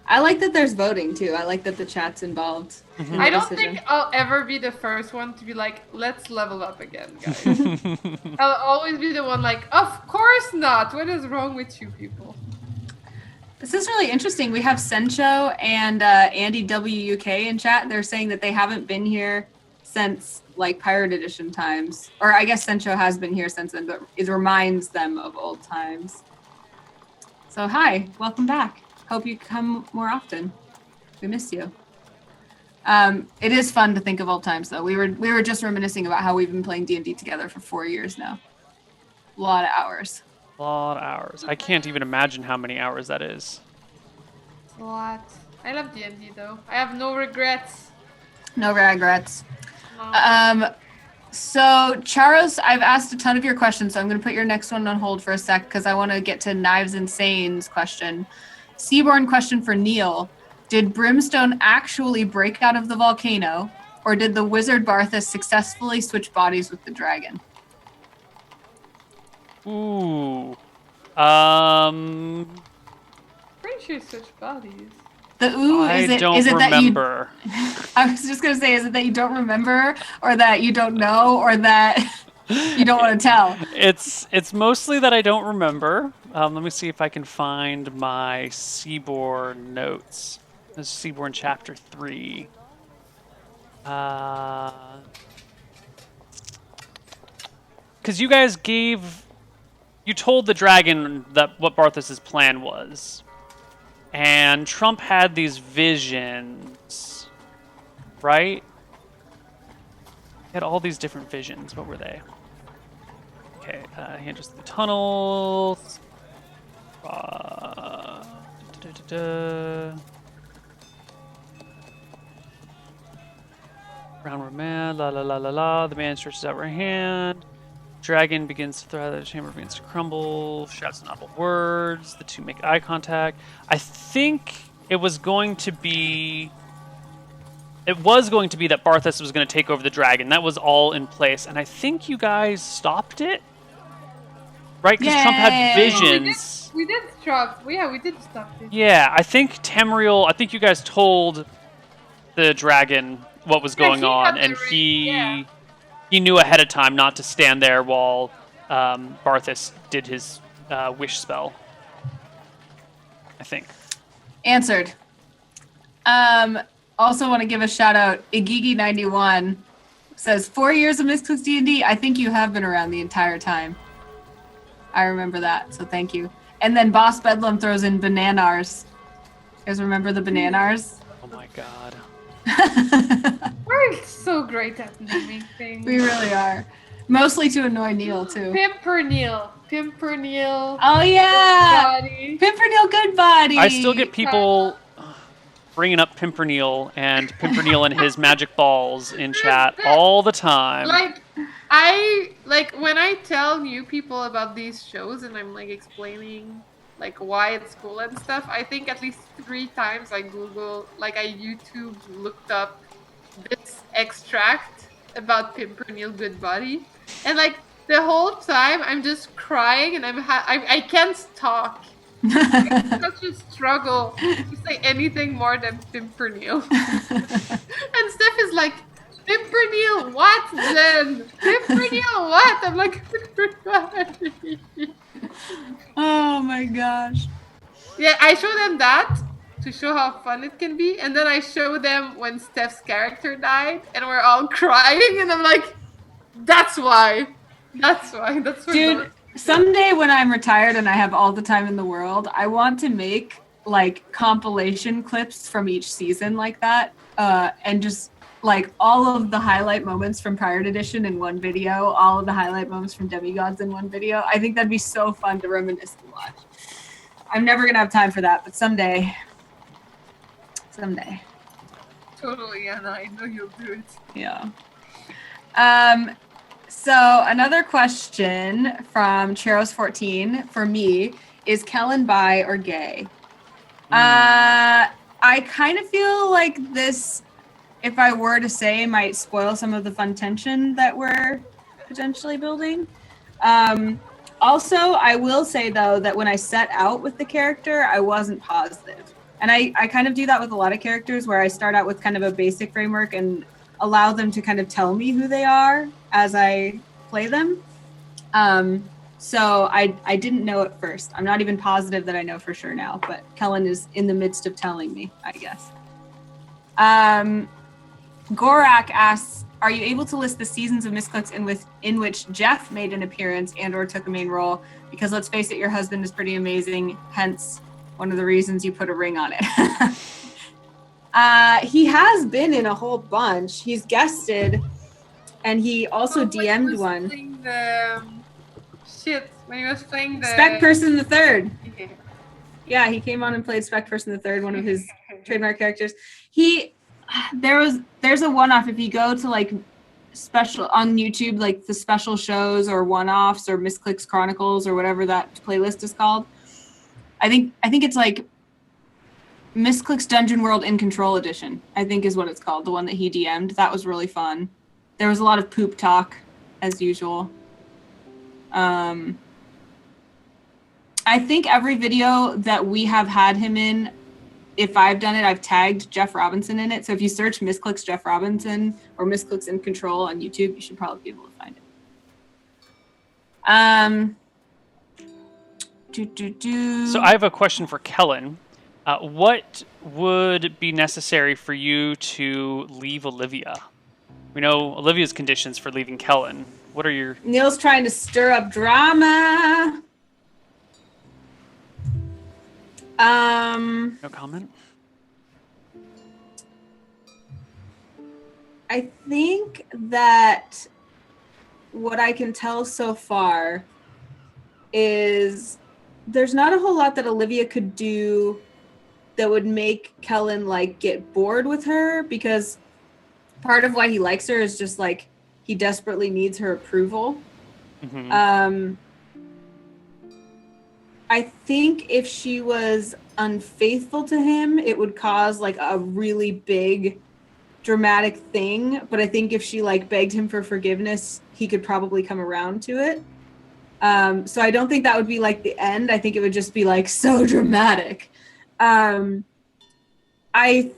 I like that there's voting too. I like that the chat's involved in the I don't decision. think I'll ever be the first one to be like, let's level up again, guys. I'll always be the one like, of course not. What is wrong with you people? This is really interesting. We have Sencho and Andy WUK in chat. They're saying that they haven't been here since like Pirate Edition times. Or I guess Sencho has been here since then, but it reminds them of old times. So hi, welcome back. Hope you come more often. We missed you. It is fun to think of old times though. We were just reminiscing about how we've been playing D&D together for 4 years now. A lot of hours. A lot of hours. I can't even imagine how many hours that is. It's a lot. I love D&D though. I have no regrets. No regrets. No. So Charos, I've asked a ton of your questions, so I'm going to put your next one on hold for a sec because I want to get to Knives Insane's question. Seaborn question for Neil. Did Brimstone actually break out of the volcano, or did the wizard Barthas successfully switch bodies with the dragon? Ooh. Pretty sure switch bodies. The ooh, I is it don't remember. that you... I was just going to say, is it that you don't remember, or that you don't know, or that you don't want to tell? It's mostly that I don't remember. Let me see if I can find my Seaborn notes. This is Seaborn Chapter 3. Because you guys you told the dragon that what Barthas's plan was. And Trump had these visions, right? He had all these different visions. What were they? Okay, he enters the tunnels. Round man, la la la la la. The man stretches out her hand. Dragon begins to throw out. The chamber begins to crumble. Shouts inaudible words. The two make eye contact. I think it was going to be that Barthas was going to take over the dragon. That was all in place, and I think you guys stopped it, right? Because Trump had visions. We did stop. Yeah, we did stop it. Yeah, I think Tamriel. I think you guys told the dragon what was going on, and he knew ahead of time not to stand there while Barthas did his wish spell. I think. Answered. Also want to give a shout out. Igigi91 says 4 years of Misscliks D&D. I think you have been around the entire time. I remember that, so thank you. And then Boss Bedlam throws in Bananars. You guys remember the Bananars? Oh my god. We're so great at naming things. We really are. Mostly to annoy Neil, too. Pimpernel. Oh, yeah! Body. Pimpernel Goodbody! I still get people bringing up Pimpernel and his magic balls in chat all the time. When I tell new people about these shows and I'm like explaining like why it's cool and stuff, I think at least 3 times I YouTube looked up this extract about Pimpernel Goodbody, and like the whole time I'm just crying and I can't talk. It's such a struggle to say anything more than Pimpernel. And Steph is like, Pimpernel what then? Pimpernel what? I'm like, oh my gosh. Yeah, I show them that to show how fun it can be, and then I show them when Steph's character died and we're all crying, and I'm like, that's why. Dude, someday when I'm retired and I have all the time in the world, I want to make like compilation clips from each season like that, and just like all of the highlight moments from Pirate Edition in one video, all of the highlight moments from Demigods in one video. I think that'd be so fun to reminisce and watch. I'm never gonna have time for that, but someday. Totally, Anna. I know you'll do it. Yeah. So another question from Cheros14 for me is Kellen bi or gay? I I kind of feel like this, if I were to say, might spoil some of the fun tension that we're potentially building. Also, I will say, though, that when I set out with the character, I wasn't positive. And I kind of do that with a lot of characters where I start out with kind of a basic framework and allow them to kind of tell me who they are as I play them. So I didn't know at first. I'm not even positive that I know for sure now, but Kellen is in the midst of telling me, I guess. Gorak asks, are you able to list the seasons of Misscliks in which Jeff made an appearance and or took a main role? Because let's face it, your husband is pretty amazing, hence one of the reasons you put a ring on it. He has been in a whole bunch. He's guested, and he also DM'd one. When he was playing the Spec Person the Third. Yeah, he came on and played Spec Person the Third, one of his trademark characters. There's a one-off if you go to like special on YouTube, like the special shows or one-offs or Misscliks Chronicles or whatever that playlist is called. I think it's like Misscliks Dungeon World in Control Edition, I think is what it's called, the one that he DM'd. That was really fun. There was a lot of poop talk as usual. I think every video that we have had him in, if I've done it, I've tagged Jeff Robinson in it. So if you search Misscliks Jeff Robinson or Misscliks in Control on YouTube, you should probably be able to find it. So I have a question for Kellen. What would be necessary for you to leave Olivia? We know Olivia's conditions for leaving Kellen. What are your... Neil's trying to stir up drama. No comment? I think that what I can tell so far is there's not a whole lot that Olivia could do that would make Kellen like get bored with her, because part of why he likes her is just like he desperately needs her approval. Mm-hmm. I think if she was unfaithful to him, it would cause like a really big dramatic thing. But I think if she like begged him for forgiveness, he could probably come around to it. So I don't think that would be like the end. I think it would just be like so dramatic. I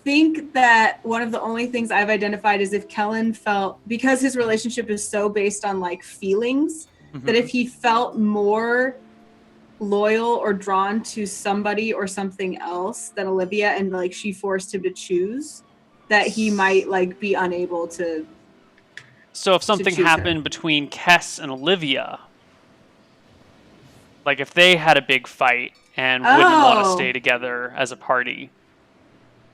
think that one of the only things I've identified is if Kellen felt, because his relationship is so based on like feelings, mm-hmm. that if he felt more loyal or drawn to somebody or something else than Olivia, and like she forced him to choose, that he might like be unable to. So if something happened between Kess and Olivia, like if they had a big fight and wouldn't want to stay together as a party.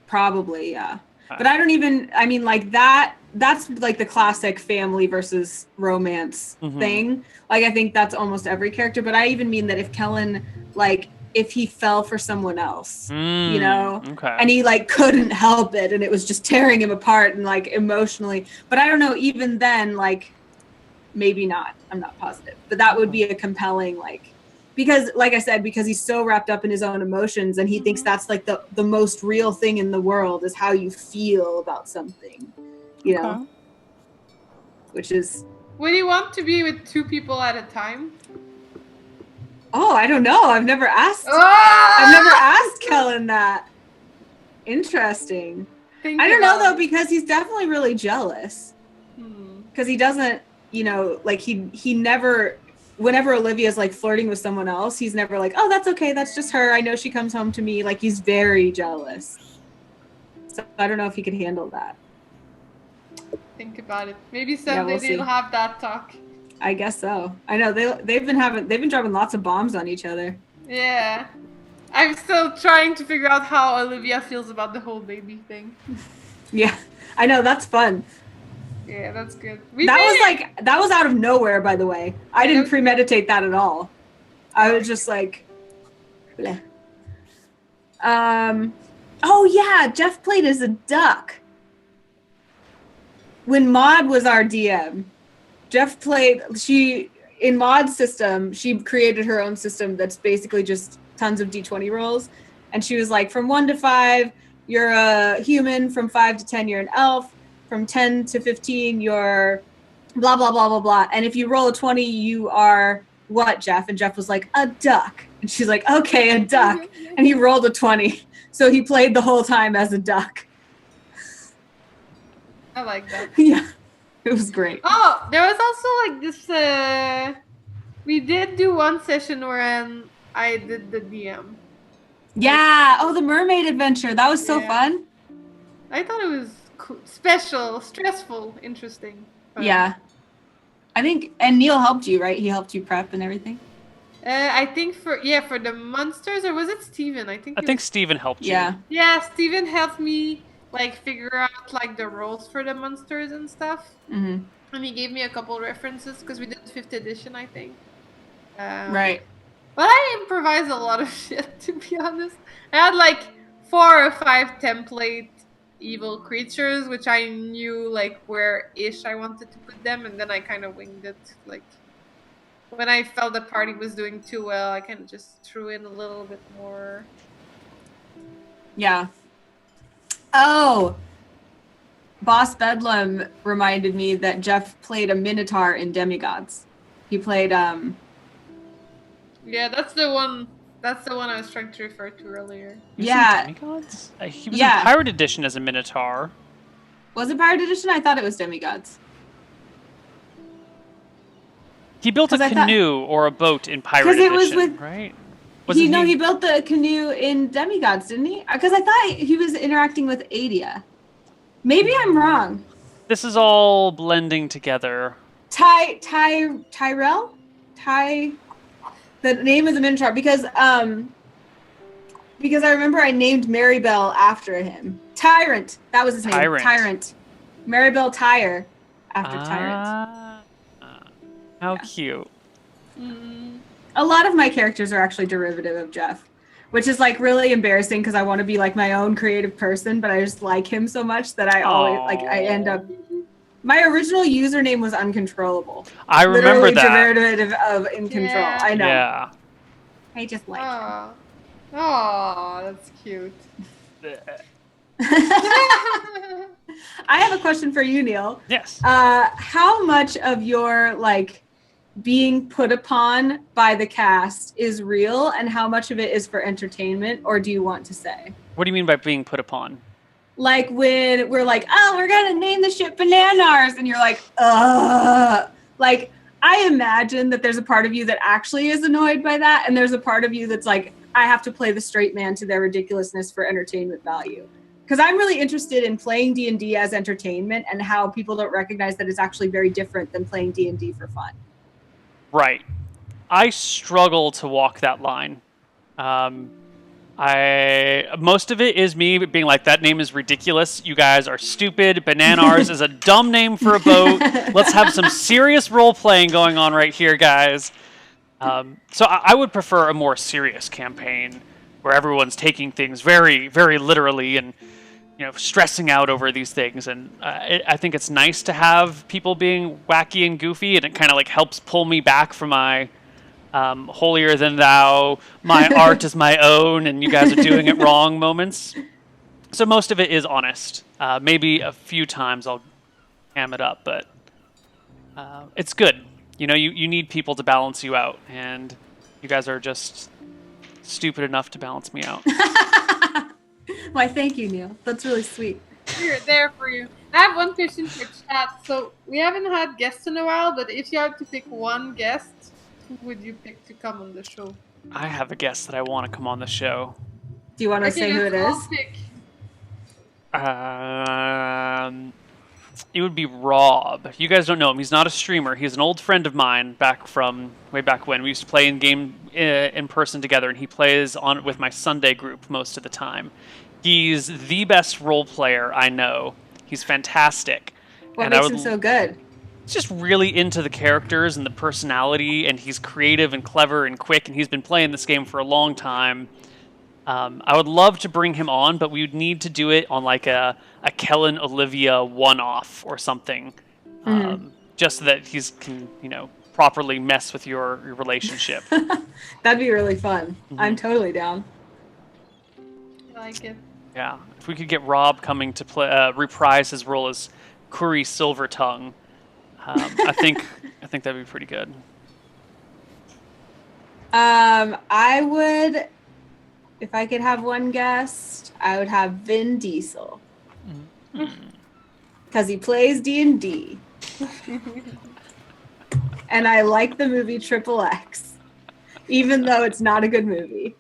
Probably, yeah. But I don't even, I mean, like that's like the classic family versus romance mm-hmm. thing. Like, I think that's almost every character. But I even mean that if Kellen, like, if he fell for someone else, you know, okay. and he, like, couldn't help it, and it was just tearing him apart and, like, emotionally. But I don't know, even then, like, maybe not. I'm not positive. But that would be a compelling, like, because, like I said, because he's so wrapped up in his own emotions, and he thinks that's, like, the most real thing in the world is how you feel about something, you know? Which is... Would you want to be with two people at a time? Oh, I don't know. I've never asked. I've never asked Kellen that. Interesting. I don't know, though, because he's definitely really jealous. Because he doesn't, you know, like, he never... Whenever Olivia's like flirting with someone else, he's never like, oh, that's okay, that's just her, I know she comes home to me. Like, he's very jealous. So I don't know if he could handle that. Think about it. Maybe someday they'll have that talk. I guess so. I know they've been dropping lots of bombs on each other. Yeah. I'm still trying to figure out how Olivia feels about the whole baby thing. Yeah. I know, that's fun. Yeah, that's good. That was out of nowhere, by the way. I didn't premeditate that at all. I was just like, bleh. Oh yeah, Jeff played as a duck. When Maud was our DM, Jeff played, in Maud's system, she created her own system that's basically just tons of D20 rolls. And she was like, from 1 to 5, you're a human. From 5 to 10, you're an elf. From 10 to 15, you're blah, blah, blah, blah, blah. And if you roll a 20, you are what, Jeff? And Jeff was like, a duck. And she's like, okay, a duck. And he rolled a 20. So he played the whole time as a duck. I like that. Yeah, it was great. Oh, there was also like this. We did do one session where I did the DM. Yeah. Oh, the mermaid adventure. That was so Yeah. fun. I thought it was cool, special, stressful, interesting. But, Yeah. I think, and Neil helped you, right? He helped you prep and everything. I think for the monsters, or was it Steven? I think Steven helped you. Yeah. Yeah, Steven helped me like figure out like the roles for the monsters and stuff. Mm-hmm. And he gave me a couple references because we did 5th edition, I think. Right. But I improvised a lot of shit, to be honest. I had like 4 or 5 template evil creatures, which I knew like where-ish I wanted to put them, and then I kind of winged it. Like when I felt the party was doing too well, I kind of just threw in a little bit more. Yeah. Oh, Boss Bedlam reminded me that Jeff played a Minotaur in Demigods. He played Yeah, that's the one. That's the one I was trying to refer to earlier. He was Yeah. in Demigods? He was Yeah. in Pirate Edition as a Minotaur. Was it Pirate Edition? I thought it was Demigods. He built a 'Cause I thought- canoe or a boat in Pirate 'Cause it was Edition, with- right? He built the canoe in Demigods, didn't he? Because I thought he was interacting with Adia. Maybe I'm wrong. This is all blending together. Tyrell? The name of the Minotaur, because I remember I named Marybelle after him. Tyrant. That was his name. Tyrant. Marybelle Tyre after Tyrant. How cute. Mm. A lot of my characters are actually derivative of Jeff, which is like really embarrassing because I want to be like my own creative person, but I just like him so much that I always I end up. My original username was Uncontrollable. I remember Literally that. derivative of In Control. Yeah. I know. Yeah. I just like him. Oh, that's cute. I have a question for you, Neil. Yes. How much of your like being put upon by the cast is real, and how much of it is for entertainment, or do you want to say? What do you mean by being put upon? Like when we're like, oh, we're gonna name the ship Bananars, and you're like, like I imagine that there's a part of you that actually is annoyed by that, and there's a part of you that's like, I have to play the straight man to their ridiculousness for entertainment value. Because I'm really interested in playing D&D as entertainment and how people don't recognize that it's actually very different than playing D&D for fun. Right. I struggle to walk that line. Most of it is me being like, that name is ridiculous. You guys are stupid. Bananars is a dumb name for a boat. Let's have some serious role playing going on right here, guys. So I would prefer a more serious campaign where everyone's taking things very, very literally and stressing out over these things. And I think it's nice to have people being wacky and goofy, and it kind of like helps pull me back from my holier than thou, my art is my own, and you guys are doing it wrong moments. So most of it is honest. Maybe a few times I'll ham it up, but it's good. You need people to balance you out, and you guys are just stupid enough to balance me out. Why, thank you, Neil. That's really sweet. We're there for you. I have one question for chat. So we haven't had guests in a while, but if you had to pick one guest, who would you pick to come on the show? I have a guest that I want to come on the show. Do you want to say who it is? It would be Rob. You guys don't know him. He's not a streamer. He's an old friend of mine back from way back when. We used to play in person together, and he plays on with my Sunday group most of the time. He's the best role player I know. He's fantastic. What makes him so good? He's just really into the characters and the personality, and he's creative and clever and quick, and he's been playing this game for a long time. I would love to bring him on, but we would need to do it on like a Kellen Olivia one-off or something, just so that he can, properly mess with your relationship. That'd be really fun. I'm totally down. I like it. Yeah, if we could get Rob coming to play reprise his role as Curry Silvertongue, I think that'd be pretty good. I would, if I could have one guest, I would have Vin Diesel because he plays D&D, and I like the movie Triple X, even though it's not a good movie.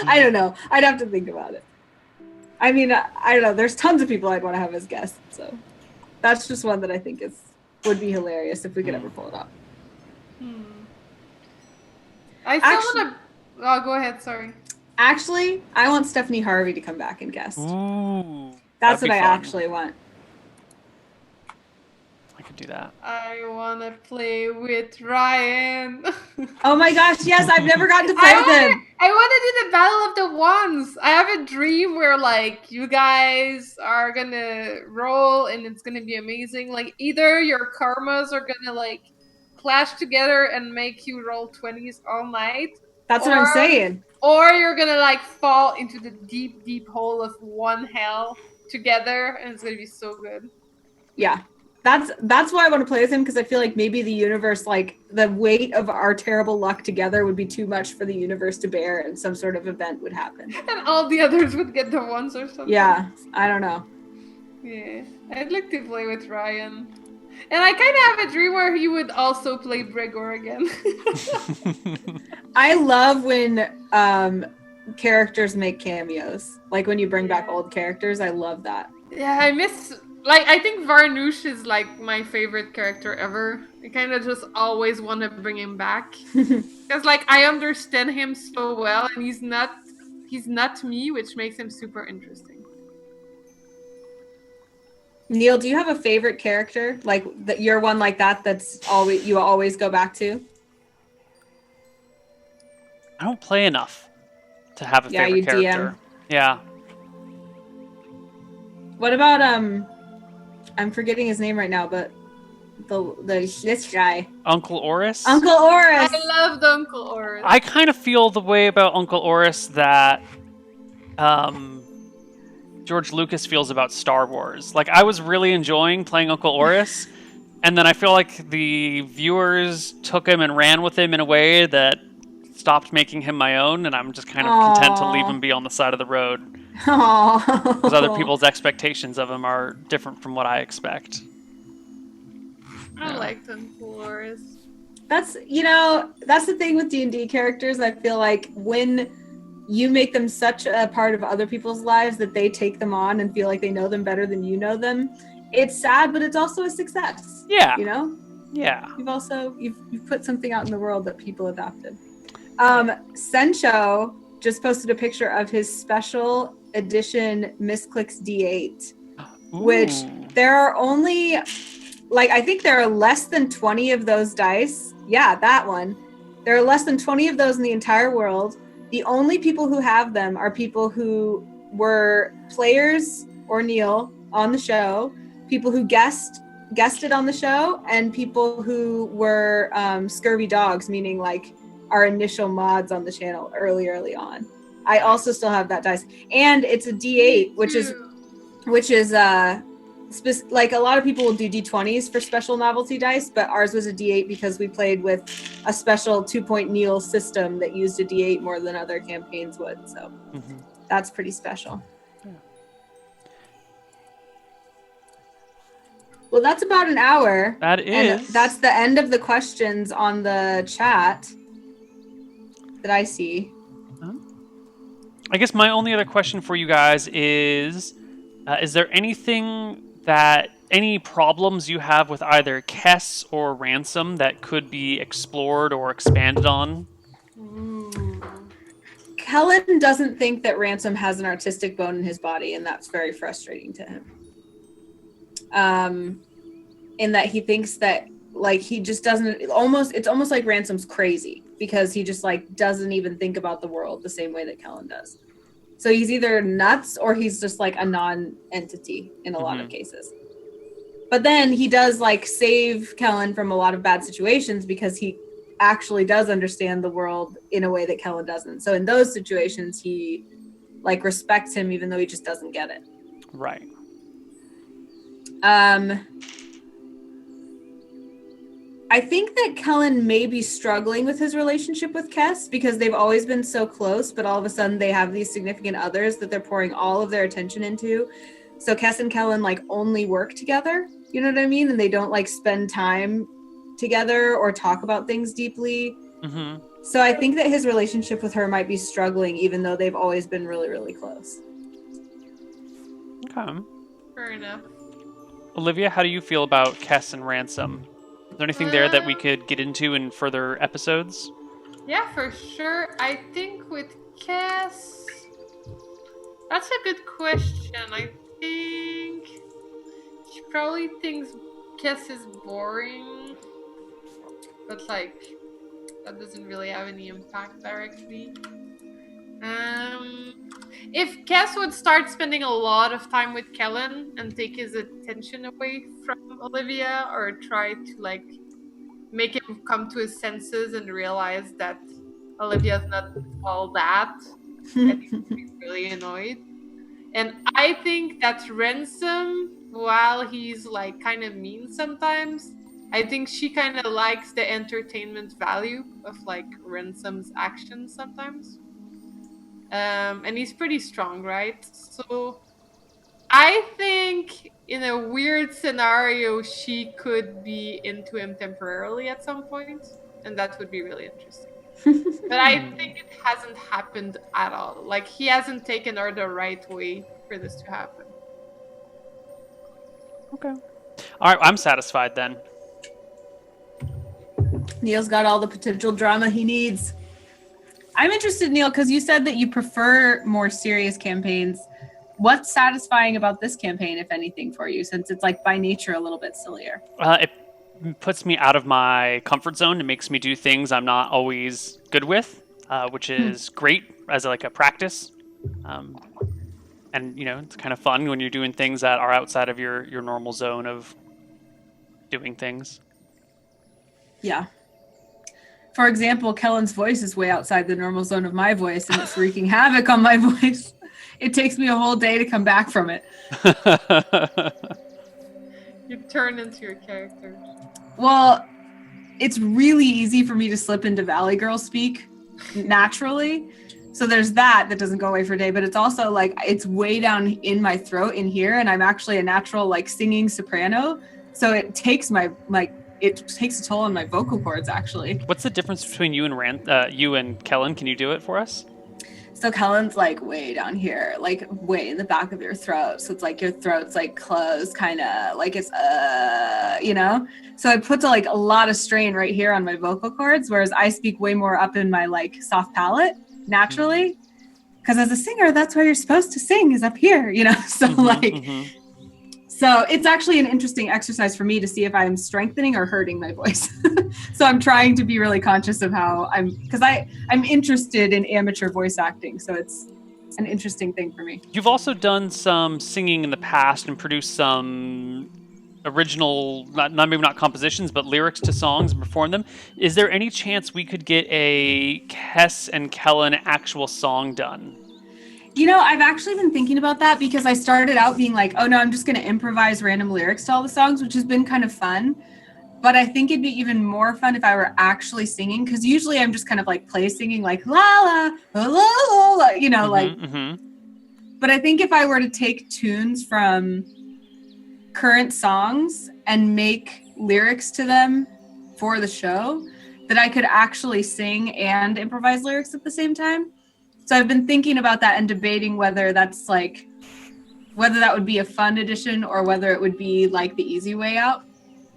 I don't know. I'd have to think about it. I mean, I don't know. There's tons of people I'd want to have as guests, so that's just one that I think would be hilarious if we could ever pull it off. I still want to. Oh, go ahead. Sorry. Actually, I want Stephanie Harvey to come back and guest. Ooh, that's what I actually want. I could do that. I want to play with Ryan. Oh my gosh, yes, I've never gotten to play with him. I want to do the Battle of the Wands. I have a dream where, like, you guys are going to roll and it's going to be amazing. Like, either your karmas are going to, like, clash together and make you roll 20s all night. That's what I'm saying. Or you're going to, like, fall into the deep, deep hole of one hell together and it's going to be so good. Yeah. That's why I want to play with him, because I feel like maybe the universe, like the weight of our terrible luck together would be too much for the universe to bear, and some sort of event would happen. And all the others would get the ones or something. Yeah, I don't know. Yeah, I'd like to play with Ryan. And I kind of have a dream where he would also play Bregor again. I love when characters make cameos. Like when you bring back old characters, I love that. Yeah, I think Varnoosh is like my favorite character ever. I kind of just always want to bring him back. Because like I understand him so well and he's not me, which makes him super interesting. Neil, do you have a favorite character? Like that you're one like that's always you always go back to? I don't play enough to have a favorite character. DM. Yeah. What about I'm forgetting his name right now, but this guy. Uncle Oris? Uncle Oris! I loved Uncle Oris. I kind of feel the way about Uncle Oris that George Lucas feels about Star Wars. Like, I was really enjoying playing Uncle Oris, and then I feel like the viewers took him and ran with him in a way that stopped making him my own, and I'm just kind of content to leave him be on the side of the road. Because other people's expectations of him are different from what I expect. I liked Uncle Oris. That's the thing with D&D characters. I feel like when you make them such a part of other people's lives that they take them on and feel like they know them better than you know them, it's sad, but it's also a success. Yeah. You know? Yeah. You've put something out in the world that people adopted. Sencho just posted a picture of his special edition Misscliks D8, which there are only, like, I think there are less than 20 of those dice. Yeah, that one. There are less than 20 of those in the entire world. The only people who have them are people who were players or Neil on the show, people who guested on the show, and people who were scurvy dogs, meaning like our initial mods on the channel early on. I also still have that dice, and it's a D8, which is like a lot of people will do D20s for special novelty dice, but ours was a D8 because we played with a special 2-point Neil system that used a D8 more than other campaigns would. So that's pretty special. Yeah. Well, that's about an hour. That is. And that's the end of the questions on the chat that I see. I guess my only other question for you guys is there any problems you have with either Kess or Ransom that could be explored or expanded on? Kellen doesn't think that Ransom has an artistic bone in his body, and that's very frustrating to him. In that he thinks that, like, he just doesn't, it's almost like Ransom's crazy because he just, like, doesn't even think about the world the same way that Kellen does. So he's either nuts or he's just like a non-entity in a lot of cases. But then he does like save Kellen from a lot of bad situations because he actually does understand the world in a way that Kellen doesn't. So in those situations, he like respects him even though he just doesn't get it. Right. I think that Kellen may be struggling with his relationship with Kess because they've always been so close, but all of a sudden they have these significant others that they're pouring all of their attention into. So Kess and Kellen like only work together, you know what I mean? And they don't like spend time together or talk about things deeply. Mm-hmm. So I think that his relationship with her might be struggling even though they've always been really, really close. Okay. Fair enough. Olivia, how do you feel about Kess and Ransom? Is there anything there that we could get into in further episodes? Yeah, for sure. I think with Cass, that's a good question. I think she probably thinks Cass is boring, but like that doesn't really have any impact directly. If Cass would start spending a lot of time with Kellen and take his attention away from Olivia, or try to like make him come to his senses and realize that Olivia's not all that, I think he'd be really annoyed. And I think that Ransom, while he's like kind of mean sometimes, I think she kind of likes the entertainment value of like Ransom's actions sometimes. And he's pretty strong, right? So I think in a weird scenario, she could be into him temporarily at some point, and that would be really interesting. But I think it hasn't happened at all. Like, he hasn't taken her the right way for this to happen. Okay. All right, I'm satisfied then. Neil's got all the potential drama he needs. I'm interested, Neil, because you said that you prefer more serious campaigns. What's satisfying about this campaign, if anything, for you, since it's like by nature a little bit sillier? It puts me out of my comfort zone. It makes me do things I'm not always good with, which is great as like a practice. And, you know, it's kind of fun when you're doing things that are outside of your normal zone of doing things. Yeah. For example, Kellen's voice is way outside the normal zone of my voice, and it's wreaking havoc on my voice. It takes me a whole day to come back from it. You turn into your character. Well, it's really easy for me to slip into Valley Girl speak naturally. So there's that doesn't go away for a day, but it's also like it's way down in my throat in here, and I'm actually a natural like singing soprano. So it takes it takes a toll on my vocal cords, actually. What's the difference between you and Kellen? Can you do it for us? So Kellen's like way down here, like way in the back of your throat. So it's like your throat's like closed, kind of like it's, you know? So I put like a lot of strain right here on my vocal cords, whereas I speak way more up in my like soft palate naturally. Because as a singer, that's where you're supposed to sing, is up here, you know? So So it's actually an interesting exercise for me to see if I'm strengthening or hurting my voice. So I'm trying to be really conscious of how because I'm interested in amateur voice acting. So it's an interesting thing for me. You've also done some singing in the past and produced some original, maybe not compositions, but lyrics to songs and performed them. Is there any chance we could get a Kess and Kellen actual song done? You know, I've actually been thinking about that because I started out being like, oh no, I'm just going to improvise random lyrics to all the songs, which has been kind of fun. But I think it'd be even more fun if I were actually singing, because usually I'm just kind of like play singing like la la la la la, you know, But I think if I were to take tunes from current songs and make lyrics to them for the show, that I could actually sing and improvise lyrics at the same time. So I've been thinking about that and debating whether that would be a fun addition or whether it would be like the easy way out.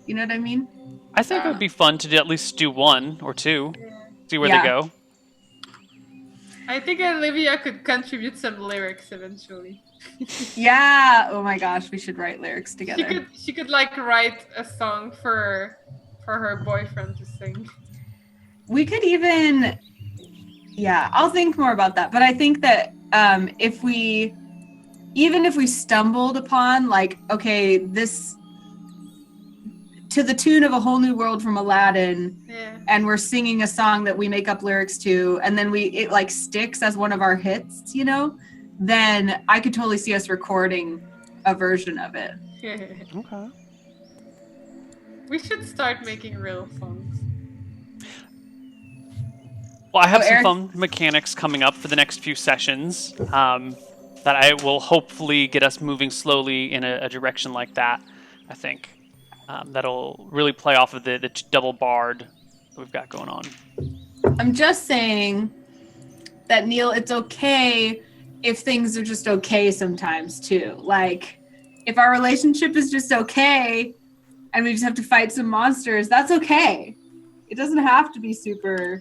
You know what I mean? I think it would be fun to at least do one or two, see where they go. I think Olivia could contribute some lyrics eventually. Yeah. Oh my gosh, we should write lyrics together. She could like write a song for her boyfriend to sing. We could even. Yeah, I'll think more about that. But I think that if we stumbled upon like, okay, to the tune of A Whole New World from Aladdin, Yeah. and we're singing a song that we make up lyrics to, and then it like sticks as one of our hits, you know, then I could totally see us recording a version of it. Okay. We should start making real songs. Well, I have So some Eric- fun mechanics coming up for the next few sessions that I will hopefully get us moving slowly in a direction like that, I think. That'll really play off of the double bard that we've got going on. I'm just saying that, Neil, it's okay if things are just okay sometimes too. Like, if our relationship is just okay and we just have to fight some monsters, that's okay. It doesn't have to be super,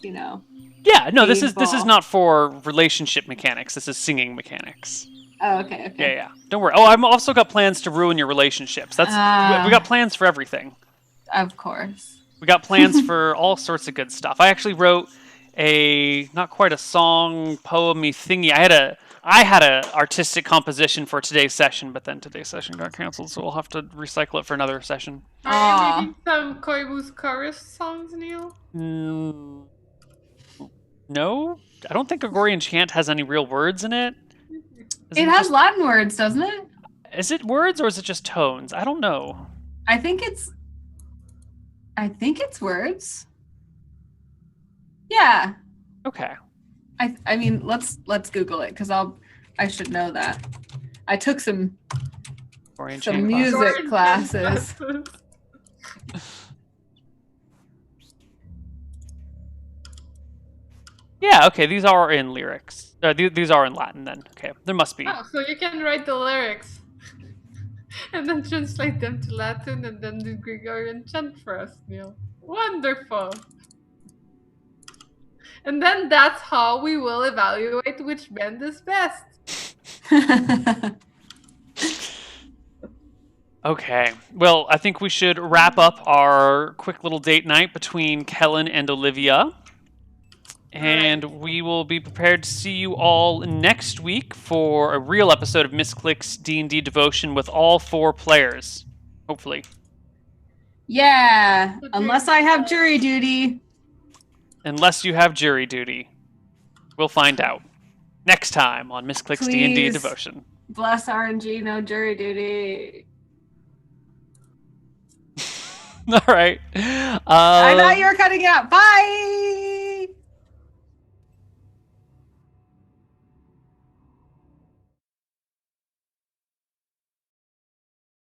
you know. Yeah, no, this is painful. not for relationship mechanics. This is singing mechanics. Oh, okay. Yeah. Don't worry. Oh, I've also got plans to ruin your relationships. We got plans for everything. Of course. We got plans for all sorts of good stuff. I actually wrote not quite a song, poem-y thingy. I had a artistic composition for today's session, but then today's session got canceled, so we'll have to recycle it for another session. Are you making some Koibu's chorus songs, Neil? No, I don't think Gregorian chant has any real words in it. It has Latin words, doesn't it? Is it words or is it just tones? I don't know. I think it's words. Yeah. Okay. I mean, let's Google it because I should know that. I took some Gregorian some chant music classes. classes. Yeah, okay, these are in lyrics. These are in Latin then. Okay, there must be. Oh, so you can write the lyrics and then translate them to Latin and then do Gregorian chant for us, Neil. Wonderful. And then that's how we will evaluate which band is best. Okay, well, I think we should wrap up our quick little date night between Kellen and Olivia. And we will be prepared to see you all next week for a real episode of Misscliks D&D Devotion with all 4 players. Hopefully. Yeah, unless I have jury duty. Unless you have jury duty. We'll find out. Next time on Misscliks D&D Please. Devotion. Bless RNG, no jury duty. All right. I thought you were cutting it out. Bye!